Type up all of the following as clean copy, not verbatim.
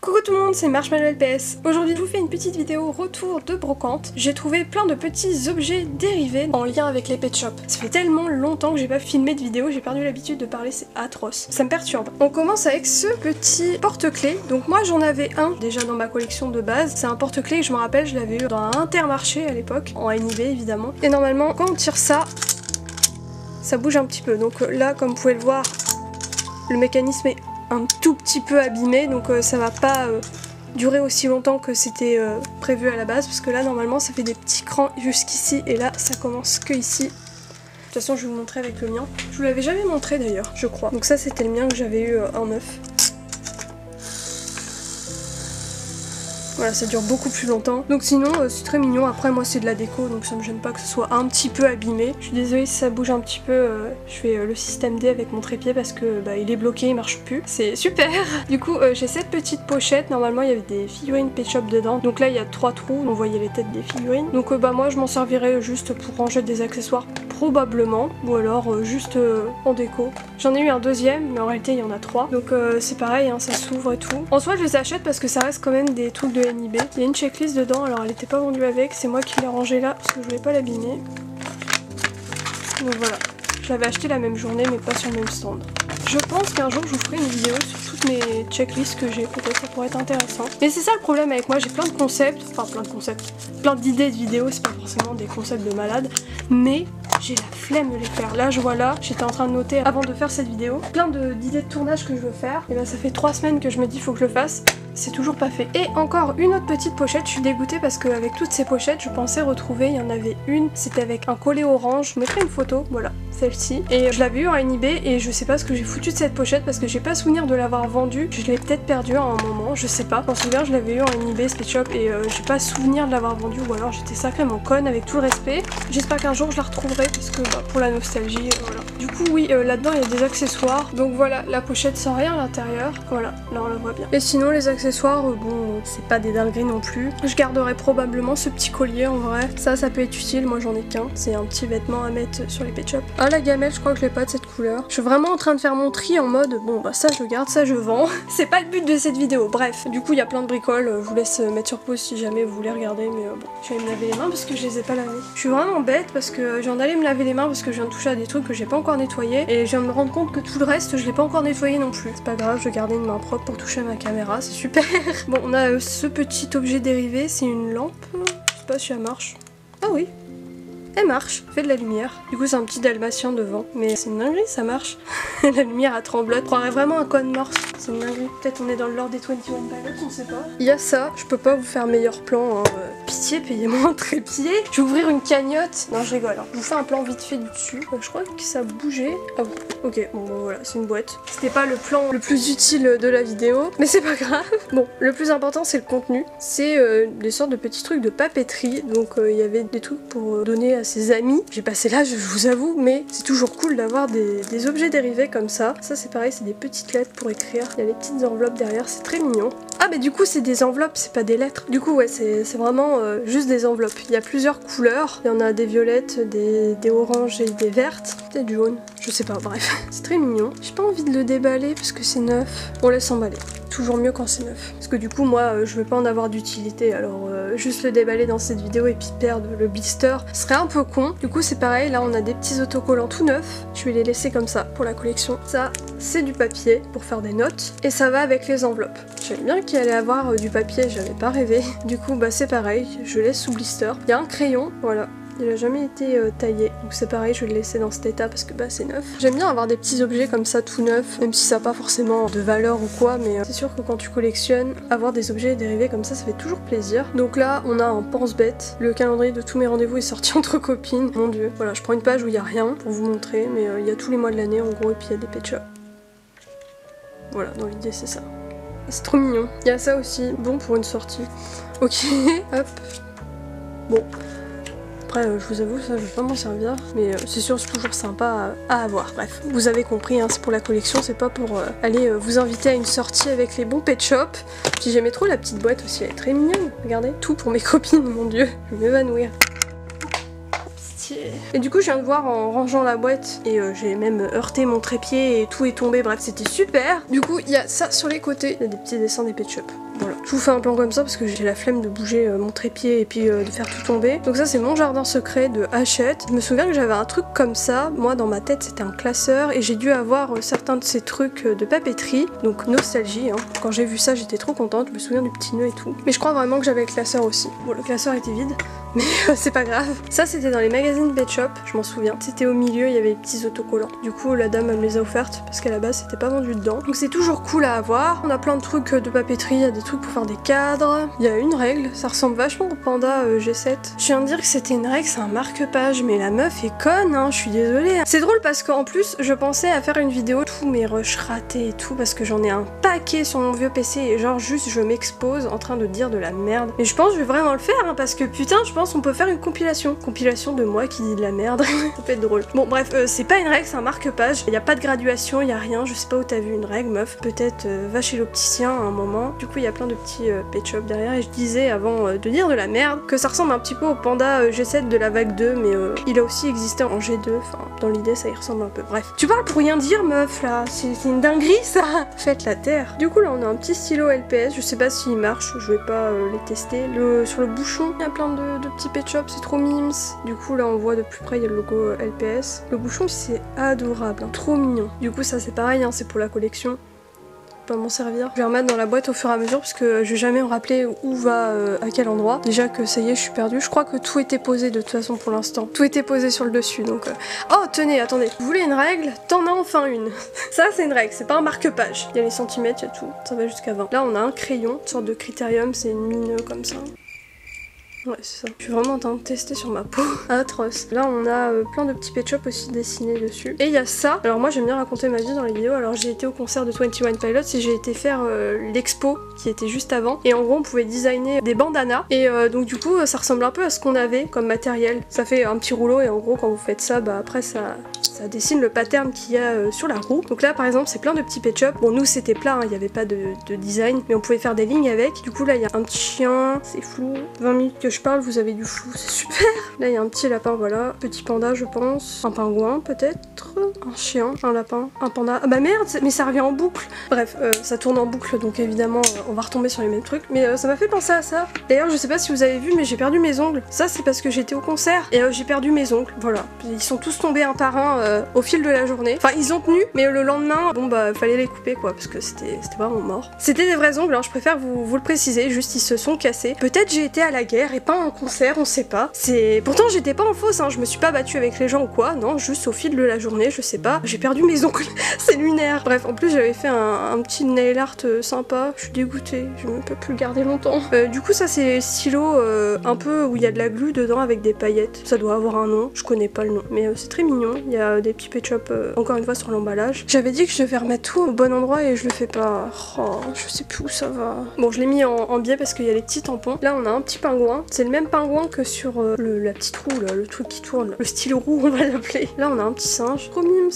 Coucou tout le monde, c'est Marshmallow LPS. Aujourd'hui je vous fais une petite vidéo retour de brocante. J'ai trouvé plein de petits objets dérivés en lien avec les pet shops. Ça fait tellement longtemps que j'ai pas filmé de vidéo, j'ai perdu l'habitude de parler, c'est atroce. Ça me perturbe. On commence avec ce petit porte-clés. Donc moi j'en avais un déjà dans ma collection de base. C'est un porte-clés que je me rappelle, je l'avais eu dans un Intermarché à l'époque, en NIB évidemment. Et normalement quand on tire ça bouge un petit peu. Donc là comme vous pouvez le voir, le mécanisme est un tout petit peu abîmé, donc ça va pas durer aussi longtemps que c'était prévu à la base, parce que là normalement ça fait des petits crans jusqu'ici et là ça commence que ici. De toute façon je vais vous montrer avec le mien. Je vous l'avais jamais montré d'ailleurs, je crois. Donc ça c'était le mien que j'avais eu en neuf. Voilà, ça dure beaucoup plus longtemps. Donc sinon, c'est très mignon. Après, moi, c'est de la déco, donc ça me gêne pas que ce soit un petit peu abîmé. Je suis désolée si ça bouge un petit peu. Je fais le système D avec mon trépied parce que il est bloqué, il marche plus. C'est super. Du coup, j'ai cette petite pochette. Normalement, il y avait des figurines Pet Shop dedans. Donc là, il y a 3 trous. On voyait les têtes des figurines. Donc moi, je m'en servirais juste pour ranger des accessoires probablement, ou alors juste en déco. J'en ai eu un deuxième, mais en réalité il y en a 3. Donc c'est pareil, hein, ça s'ouvre et tout. En soi je les achète parce que ça reste quand même des trucs de NIB. Il y a une checklist dedans, alors elle était pas vendue avec, c'est moi qui l'ai rangée là parce que je voulais pas l'abîmer. Donc voilà, je l'avais acheté la même journée mais pas sur le même stand. Je pense qu'un jour je vous ferai une vidéo sur toutes mes checklists que j'ai, peut-être ça pourrait être intéressant. Mais c'est ça le problème avec moi, j'ai plein de concepts, plein d'idées de vidéos, c'est pas forcément des concepts de malade, mais j'ai la flemme de les faire. Là je vois là, j'étais en train de noter avant de faire cette vidéo, plein d'idées de tournage que je veux faire, et ça fait 3 semaines que je me dis faut que je le fasse. C'est toujours pas fait. Et encore une autre petite pochette, je suis dégoûtée parce qu'avec toutes ces pochettes, je pensais retrouver, il y en avait une, c'était avec un collet orange, je vous mettrai une photo, voilà, celle-ci. Et je l'avais eu en NIB et je sais pas ce que j'ai foutu de cette pochette parce que j'ai pas souvenir de l'avoir vendue, je l'ai peut-être perdue à un moment, je sais pas. Je m'en souviens, je l'avais eu en NIB, Pet Shop, et j'ai pas souvenir de l'avoir vendue ou alors j'étais sacrément conne avec tout le respect. J'espère qu'un jour je la retrouverai parce que pour la nostalgie, voilà. Du coup oui, là-dedans il y a des accessoires, donc voilà, la pochette sans rien à l'intérieur, voilà, là on la voit bien. Et sinon les accessoires, bon, c'est pas des dingueries non plus. Je garderai probablement ce petit collier en vrai. Ça peut être utile, moi j'en ai qu'un. C'est un petit vêtement à mettre sur les pet shops. Ah, la gamelle, je crois que je l'ai pas de cette couleur. Je suis vraiment en train de faire mon tri en mode, bon bah ça je garde, ça je vends. C'est pas le but de cette vidéo, bref. Du coup il y a plein de bricoles, je vous laisse mettre sur pause si jamais vous voulez regarder, mais bon. Je vais me laver les mains parce que je les ai pas lavées. Je suis vraiment bête parce que j'en allais me laver les mains parce que je viens de toucher à des trucs que j'ai pas encore nettoyés. Et je viens de me rendre compte que tout le reste, je l'ai pas encore nettoyé non plus. C'est pas grave, je gardais une main propre pour toucher à ma caméra, c'est super. Bon, on a ce petit objet dérivé, c'est une lampe. Je sais pas si elle marche. Ah oui, elle marche, fait de la lumière. Du coup c'est un petit dalmatien devant, mais c'est une dinguerie, ça marche. La lumière à tremblote, on croirait vraiment un code morse. C'est une dinguerie. Peut-être on est dans le lore des 21 Pilots, on sait pas. Il y a ça, je peux pas vous faire meilleur plan, hein. Pitié, payez-moi un trépied. Je vais ouvrir une cagnotte. Non, je rigole, hein. Je vous fais un plan vite fait du dessus. Je crois que ça bougeait. Ah bon, ok, bon voilà, c'est une boîte. C'était pas le plan le plus utile de la vidéo, mais c'est pas grave. Bon, le plus important c'est le contenu. C'est des sortes de petits trucs de papeterie. Donc il y avait des trucs pour donner à ses amis. J'ai passé l'âge, je vous avoue, mais c'est toujours cool d'avoir des objets dérivés comme ça. Ça c'est pareil, c'est des petites lettres pour écrire. Il y a les petites enveloppes derrière, c'est très mignon. Ah mais du coup c'est des enveloppes, c'est pas des lettres. Du coup ouais, c'est vraiment juste des enveloppes. Il y a plusieurs couleurs. Il y en a des violettes, des oranges et des vertes. Peut-être du jaune, je sais pas, bref. C'est très mignon. J'ai pas envie de le déballer parce que c'est neuf. On laisse emballer. Toujours mieux quand c'est neuf. Parce que du coup moi je veux pas en avoir d'utilité, alors juste le déballer dans cette vidéo et puis perdre le blister serait un peu con. Du coup c'est pareil, là on a des petits autocollants tout neufs. Je vais les laisser comme ça pour la collection. Ça c'est du papier pour faire des notes et ça va avec les enveloppes. J'aime bien qu'il allait avoir du papier, j'avais pas rêvé. Du coup c'est pareil, je laisse sous blister. Il y a un crayon, voilà. Il a jamais été taillé, donc c'est pareil, je vais le laisser dans cet état parce que c'est neuf. J'aime bien avoir des petits objets comme ça tout neufs, même si ça n'a pas forcément de valeur ou quoi, mais c'est sûr que quand tu collectionnes, avoir des objets dérivés comme ça fait toujours plaisir. Donc là, on a un pense-bête. Le calendrier de tous mes rendez-vous est sorti entre copines. Mon dieu. Voilà, je prends une page où il n'y a rien pour vous montrer, mais il y a tous les mois de l'année en gros, et puis il y a des pet shops. Voilà, dans l'idée c'est ça. C'est trop mignon. Il y a ça aussi, bon pour une sortie. Ok, hop. Bon. Après, je vous avoue, ça je vais pas m'en servir, mais c'est sûr, c'est toujours sympa à avoir. Bref, vous avez compris, hein, c'est pour la collection, c'est pas pour aller vous inviter à une sortie avec les bons pet shops. Puis j'aimais trop la petite boîte aussi, elle est très mignonne. Regardez, tout pour mes copines, mon dieu, je vais m'évanouir. Pitié. Et du coup je viens de voir en rangeant la boîte et j'ai même heurté mon trépied et tout est tombé, bref c'était super. Du coup il y a ça sur les côtés, il y a des petits dessins des Pet Shop. Voilà. Je vous fais un plan comme ça parce que j'ai la flemme de bouger mon trépied et puis de faire tout tomber. Donc ça c'est mon jardin secret de Hachette. Je me souviens que j'avais un truc comme ça, moi dans ma tête c'était un classeur et j'ai dû avoir certains de ces trucs de papeterie, donc nostalgie. Hein. Quand j'ai vu ça j'étais trop contente, je me souviens du petit nœud et tout. Mais je crois vraiment que j'avais le classeur aussi. Bon le classeur était vide, mais c'est pas grave. Ça c'était dans les magazines Pet Shop, je m'en souviens. C'était au milieu, il y avait les petits autocollants. Du coup la dame elle me les a offertes parce qu'à la base c'était pas vendu dedans. Donc c'est toujours cool à avoir. On a plein de trucs de papeterie, il y a des trucs pour faire des cadres. Il y a une règle, ça ressemble vachement au panda G7. Je viens de dire que c'était une règle, c'est un marque-page, mais la meuf est conne, hein, je suis désolée. C'est drôle parce qu'en plus je pensais à faire une vidéo tous mes rushs ratés et tout parce que j'en ai un paquet sur mon vieux PC et genre juste je m'expose en train de dire de la merde. Mais je pense que je vais vraiment le faire hein, parce que putain je pense qu'on peut faire une compilation. Compilation de moi qui dit de la merde. Ça peut être drôle. Bon bref, c'est pas une règle, c'est un marque-page. Il y a pas de graduation, il y a rien. Je sais pas où t'as vu une règle meuf. Peut-être va chez l'opticien à un moment. Du coup il y a plein de petits Pet Shop derrière et je disais avant de dire de la merde que ça ressemble un petit peu au panda G7 de la vague 2 mais il a aussi existé en G2. Enfin dans l'idée ça y ressemble un peu. Bref. Tu parles pour rien dire meuf là. C'est une dinguerie ça. Faites la terre. Du coup là on a un petit stylo LPS. Je sais pas s'il marche. Je vais pas les tester. Sur le bouchon il y a plein de petits Pet Shop, c'est trop mimes. Du coup là on voit de plus près il y a le logo LPS. Le bouchon c'est adorable, hein, trop mignon. Du coup ça c'est pareil, hein, c'est pour la collection. Pas m'en servir. Je vais remettre dans la boîte au fur et à mesure parce que je vais jamais me rappeler où va à quel endroit. Déjà que ça y est je suis perdue. Je crois que tout était posé de toute façon pour l'instant. Tout était posé sur le dessus donc... Oh tenez, attendez. Vous voulez une règle? T'en as enfin une. Ça c'est une règle, c'est pas un marque-page. Il y a les centimètres, il y a tout. Ça va jusqu'à 20. Là on a un crayon, une sorte de critérium, c'est une mine comme ça. Ouais, c'est ça. Je suis vraiment en train de tester sur ma peau. Atroce. Là, on a plein de petits Pet Shop aussi dessinés dessus. Et il y a ça. Alors moi, j'aime bien raconter ma vie dans les vidéos. Alors j'ai été au concert de 21 Pilots et j'ai été faire l'expo qui était juste avant. Et en gros, on pouvait designer des bandanas. Et donc du coup, ça ressemble un peu à ce qu'on avait comme matériel. Ça fait un petit rouleau et en gros, quand vous faites ça, bah après ça dessine le pattern qu'il y a sur la roue. Donc là par exemple c'est plein de petits Pet Shop. Bon nous c'était plat, hein, il n'y avait pas de design, mais on pouvait faire des lignes avec. Du coup là il y a un petit chien, c'est flou. 20 minutes que je parle, vous avez du flou, c'est super. Là il y a un petit lapin, voilà. Petit panda je pense. Un pingouin peut-être. Un chien, un lapin, un panda. Ah bah merde, mais ça revient en boucle. Bref, ça tourne en boucle donc évidemment on va retomber sur les mêmes trucs. Mais ça m'a fait penser à ça. D'ailleurs je sais pas si vous avez vu mais j'ai perdu mes ongles. Ça c'est parce que j'étais au concert et j'ai perdu mes ongles. Voilà. Ils sont tous tombés un par un au fil de la journée. Enfin ils ont tenu mais le lendemain bon bah fallait les couper quoi parce que c'était vraiment mort. C'était des vrais ongles, hein, je préfère vous le préciser, juste ils se sont cassés. Peut-être j'ai été à la guerre et pas en concert, on sait pas. Pourtant j'étais pas en fausse, hein, je me suis pas battue avec les gens ou quoi, non, juste au fil de la journée, je sais pas, j'ai perdu mes ongles. C'est lunaire. Bref, en plus j'avais fait un petit nail art sympa, je suis dégoûtée, je ne peux plus le garder longtemps. Du coup ça c'est stylo un peu où il y a de la glu dedans avec des paillettes. Ça doit avoir un nom, je connais pas le nom, mais c'est très mignon. Il y a des petits Pet Shop encore une fois sur l'emballage. J'avais dit que je devais remettre tout au bon endroit et je le fais pas. Oh, je sais plus où ça va. Bon je l'ai mis en biais parce qu'il y a les petits tampons. Là on a un petit pingouin, c'est le même pingouin que sur la petite roue là, le truc qui tourne, le stylo roue on va l'appeler. Là on a un petit singe, trop mimes.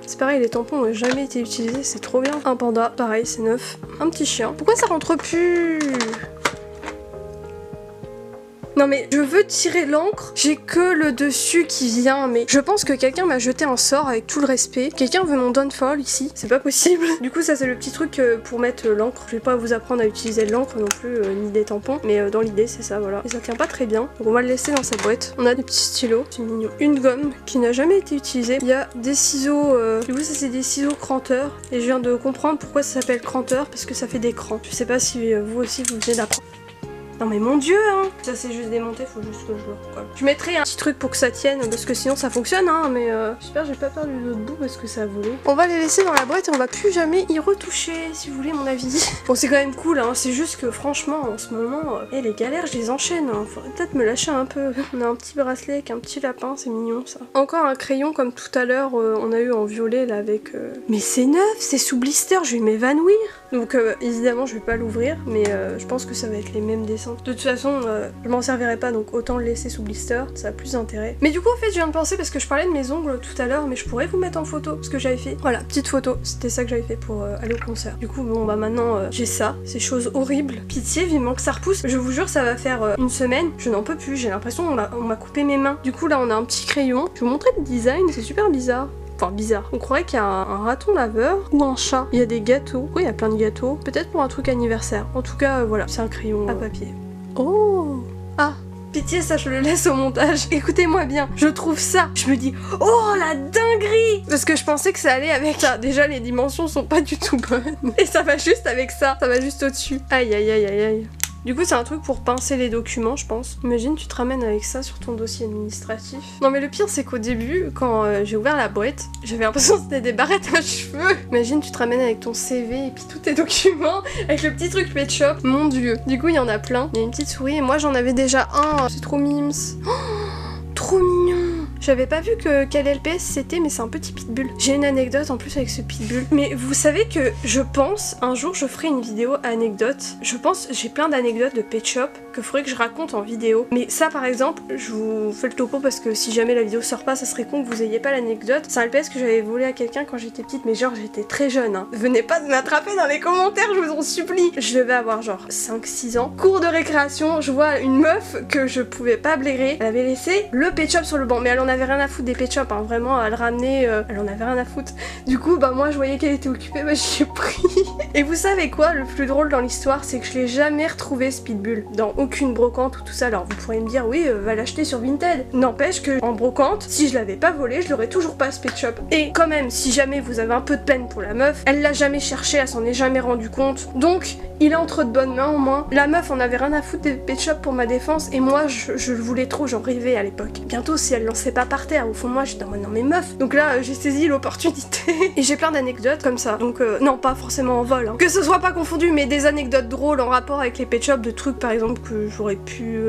C'est pareil, les tampons n'ont jamais été utilisés, c'est trop bien. Un panda, pareil, c'est neuf. Un petit chien. Pourquoi ça rentre plus ? Non mais je veux tirer l'encre, j'ai que le dessus qui vient, mais je pense que quelqu'un m'a jeté un sort avec tout le respect. Quelqu'un veut mon downfall ici, c'est pas possible. Du coup ça c'est le petit truc pour mettre l'encre. Je vais pas vous apprendre à utiliser de l'encre non plus, ni des tampons, mais dans l'idée c'est ça, voilà. Et ça tient pas très bien, donc on va le laisser dans sa boîte. On a des petits stylos, c'est mignon. Une gomme qui n'a jamais été utilisée. Il y a des ciseaux, du coup ça c'est des ciseaux cranteurs, et je viens de comprendre pourquoi ça s'appelle cranteur, parce que ça fait des crans. Je sais pas si vous aussi vous venez d'apprendre. Non mais mon dieu hein. Ça c'est juste démonté, faut juste que je le recolle. Je mettrai un petit truc pour que ça tienne parce que sinon ça fonctionne hein, mais j'espère que j'ai pas perdu l'autre bout parce que ça a volé. On va les laisser dans la boîte et on va plus jamais y retoucher si vous voulez mon avis. Bon c'est quand même cool hein, c'est juste que franchement en ce moment, les galères je les enchaîne hein. Faudrait peut-être me lâcher un peu. On a un petit bracelet avec un petit lapin, c'est mignon ça. Encore un crayon comme tout à l'heure on a eu en violet là avec... Mais c'est neuf, c'est sous blister, je vais m'évanouir. Donc évidemment je vais pas l'ouvrir mais je pense que ça va être les mêmes dessins intéressante. De toute façon, je m'en servirai pas, donc autant le laisser sous blister, ça a plus d'intérêt. Mais du coup, en fait, je viens de penser, parce que je parlais de mes ongles tout à l'heure, mais je pourrais vous mettre en photo ce que j'avais fait. Voilà, petite photo, c'était ça que j'avais fait pour aller au concert. Du coup, bon, bah maintenant, j'ai ça, ces choses horribles. Pitié, vivement que ça repousse. Je vous jure, ça va faire une semaine, je n'en peux plus, j'ai l'impression qu'on m'a coupé mes mains. Du coup, là, on a un petit crayon. Je vais vous montrer le design, c'est super bizarre. Enfin bizarre. On croirait qu'il y a un raton laveur ou un chat. Il y a des gâteaux. Oui, il y a plein de gâteaux. Peut-être pour un truc anniversaire. En tout cas, voilà, c'est un crayon à papier. Oh! Ah! Pitié, ça je le laisse au montage. Écoutez-moi bien, je trouve ça. Je me dis, oh la dinguerie! Parce que je pensais que ça allait avec ça. Déjà, les dimensions sont pas du tout bonnes. Et ça va juste avec ça. Ça va juste au-dessus. Aïe aïe aïe aïe aïe. Du coup, c'est un truc pour pincer les documents, je pense. Imagine, tu te ramènes avec ça sur ton dossier administratif. Non, mais le pire, c'est qu'au début, quand j'ai ouvert la boîte, j'avais l'impression que c'était des barrettes à cheveux. Imagine, tu te ramènes avec ton CV et puis tous tes documents, avec le petit truc Pet Shop. Mon dieu. Du coup, il y en a plein. Il y a une petite souris et moi, j'en avais déjà un. C'est trop mimes. Oh, trop mignon. J'avais pas vu quel LPS c'était, mais c'est un petit pitbull. J'ai une anecdote en plus avec ce pitbull. Mais vous savez que je pense, un jour je ferai une vidéo anecdote. Je pense, j'ai plein d'anecdotes de Pet Shop que faudrait que je raconte en vidéo. Mais ça par exemple, je vous fais le topo parce que si jamais la vidéo sort pas, ça serait con que vous ayez pas l'anecdote. C'est un LPS que j'avais volé à quelqu'un quand j'étais petite, mais genre j'étais très jeune. Hein. Venez pas de m'attraper dans les commentaires, je vous en supplie. Je devais avoir genre 5-6 ans. Cours de récréation, je vois une meuf que je pouvais pas blairer. Elle avait laissé le Pet Shop sur le banc, mais elle en avait rien à foutre des Pet Shop, hein. Vraiment, elle ramenait, elle en avait rien à foutre. Du coup, bah moi je voyais qu'elle était occupée, bah j'y ai pris. Et vous savez quoi, le plus drôle dans l'histoire, c'est que je l'ai jamais retrouvé ce pitbull, dans aucune brocante ou tout ça. Alors vous pourriez me dire, oui, va l'acheter sur Vinted. N'empêche que en brocante, si je l'avais pas volé, je l'aurais toujours pas ce Pet Shop. Et quand même, si jamais vous avez un peu de peine pour la meuf, elle l'a jamais cherché, elle s'en est jamais rendu compte. Donc, il est entre de bonnes mains au moins. La meuf en avait rien à foutre des Pet Shop pour ma défense, et moi je le voulais trop, j'en rêvais à l'époque. Bientôt, si elle lançait pas par terre, au fond de moi j'étais en mode non mais meuf. Donc là j'ai saisi l'opportunité. Et j'ai plein d'anecdotes comme ça. Donc non, pas forcément en vol, hein. Que ce soit pas confondu, mais des anecdotes drôles en rapport avec les Pet Shop, de trucs par exemple que j'aurais pu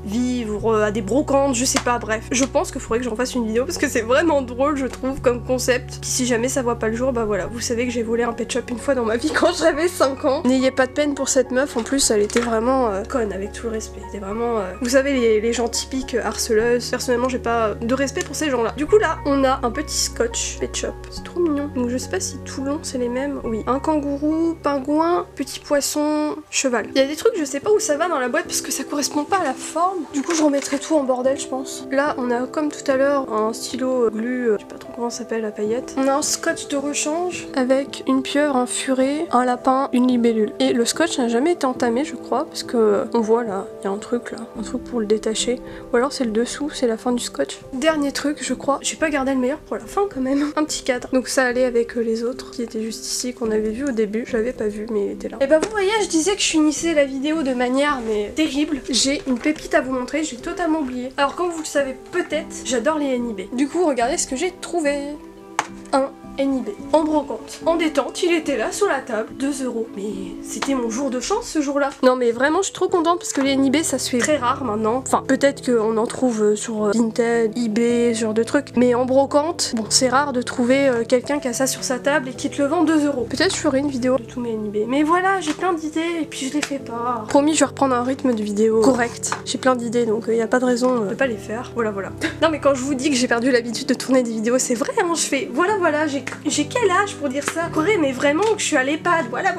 vivre à des brocantes, je sais pas, bref. Je pense qu'il faudrait que j'en fasse une vidéo parce que c'est vraiment drôle, je trouve, comme concept. Puis si jamais ça voit pas le jour, bah voilà, vous savez que j'ai volé un Pet Shop une fois dans ma vie quand j'avais 5 ans. N'ayez pas de peine pour cette meuf, en plus elle était vraiment conne, avec tout le respect. C'était vraiment, vous savez, les gens typiques harceleuses. Personnellement j'ai pas de respect pour ces gens-là. Du coup là, on a un petit scotch Pet Shop. C'est trop mignon. Donc je sais pas si tout long c'est les mêmes. Oui. Un kangourou, pingouin, petit poisson, cheval. Il y a des trucs, je sais pas où ça va dans la boîte parce que ça correspond pas à la forme. Du coup je remettrai tout en bordel, je pense. Là on a comme tout à l'heure un stylo glu, je sais pas trop comment ça s'appelle, à paillettes. On a un scotch de rechange avec une pieuvre, un furet, un lapin, une libellule. Et le scotch n'a jamais été entamé, je crois, parce que on voit là, il y a un truc là, un truc pour le détacher. Ou alors c'est le dessous, c'est la fin du scotch. Dernier truc, je crois, j'ai pas gardé le meilleur pour la fin quand même. Un petit cadre. Donc ça allait avec les autres qui étaient juste ici, qu'on avait vu au début. Je l'avais pas vu, mais il était là. Et bah vous voyez, je disais que je finissais la vidéo de manière mais terrible. J'ai une pépite à vous montrer, j'ai totalement oublié. Alors comme vous le savez peut-être, j'adore les NIB. Du coup, regardez ce que j'ai trouvé. Un NIB en brocante, en détente, il était là sur la table, 2 €. Mais c'était mon jour de chance ce jour-là. Non mais vraiment je suis trop contente parce que les NIB ça se fait très rare maintenant. Enfin peut-être qu'on en trouve sur Vinted, eBay, ce genre de trucs. Mais en brocante, bon c'est rare de trouver quelqu'un qui a ça sur sa table et qui te le vend 2 €. Peut-être je ferai une vidéo de tous mes NIB. Mais voilà, j'ai plein d'idées et puis je les fais pas. Promis, je vais reprendre un rythme de vidéo correct. J'ai plein d'idées donc il n'y a pas de raison de pas les faire. Voilà. Non mais quand je vous dis que j'ai perdu l'habitude de tourner des vidéos, c'est vrai, hein, je fais voilà, j'ai quel âge pour dire ça? Corée, mais vraiment que je suis à l'EHPAD, voilà.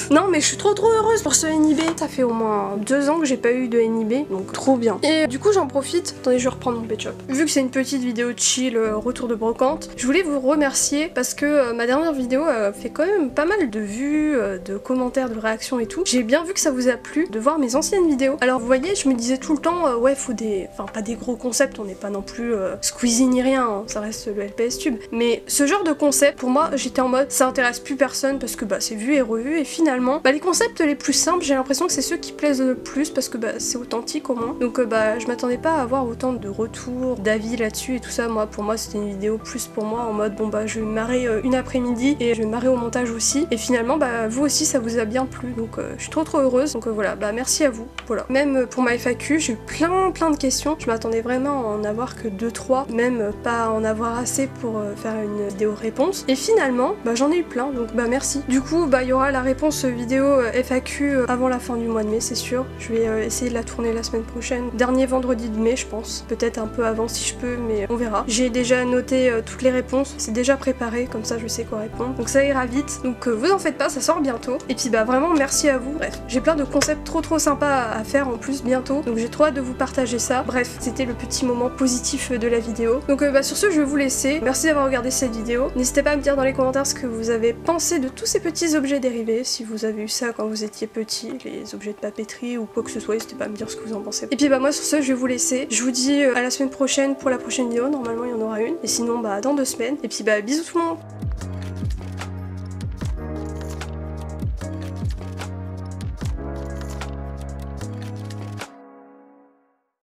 Non mais je suis trop heureuse pour ce NIB. Ça fait au moins 2 ans que j'ai pas eu de NIB, donc trop bien. Et du coup j'en profite, attendez je vais reprendre mon Pet Shop. Vu que c'est une petite vidéo chill, retour de brocante, je voulais vous remercier parce que ma dernière vidéo fait quand même pas mal de vues, de commentaires, de réactions et tout. J'ai bien vu que ça vous a plu de voir mes anciennes vidéos. Alors vous voyez, je me disais tout le temps, ouais faut des... Enfin pas des gros concepts, on n'est pas non plus Squeezie ni rien, hein, ça reste le LPS Tube. Mais ce genre de concept, pour moi, j'étais en mode ça intéresse plus personne parce que bah c'est vu et revu et finalement les concepts les plus simples, j'ai l'impression que c'est ceux qui plaisent le plus parce que bah c'est authentique au moins. Donc bah je m'attendais pas à avoir autant de retours, d'avis là-dessus et tout ça. Moi pour moi c'était une vidéo plus pour moi en mode bon bah je vais me marrer une après-midi et je vais me marrer au montage aussi et finalement bah vous aussi ça vous a bien plu donc je suis trop heureuse donc voilà bah merci à vous. Voilà, même pour ma FAQ j'ai eu plein de questions, je m'attendais vraiment à en avoir que 2-3, même pas en avoir assez pour faire une vidéo réponse. Et finalement, bah j'en ai eu plein, donc bah merci. Du coup, bah il y aura la réponse vidéo FAQ avant la fin du mois de mai, c'est sûr. Je vais essayer de la tourner la semaine prochaine. Dernier vendredi de mai, je pense. Peut-être un peu avant si je peux, mais on verra. J'ai déjà noté toutes les réponses, c'est déjà préparé, comme ça je sais quoi répondre. Donc ça ira vite, donc vous en faites pas, ça sort bientôt. Et puis bah vraiment merci à vous. Bref, j'ai plein de concepts trop sympas à faire en plus bientôt, donc j'ai trop hâte de vous partager ça. Bref, c'était le petit moment positif de la vidéo. Donc bah sur ce, je vais vous laisser. Merci d'avoir regardé cette vidéo. N'hésitez pas à me dire dans les commentaires ce que vous avez pensé de tous ces petits objets dérivés, si vous avez eu ça quand vous étiez petit, les objets de papeterie ou quoi que ce soit, n'hésitez pas à me dire ce que vous en pensez. Et puis bah moi sur ce, je vais vous laisser. Je vous dis à la semaine prochaine pour la prochaine vidéo, normalement il y en aura une. Et sinon bah dans 2 semaines. Et puis bah bisous tout le monde.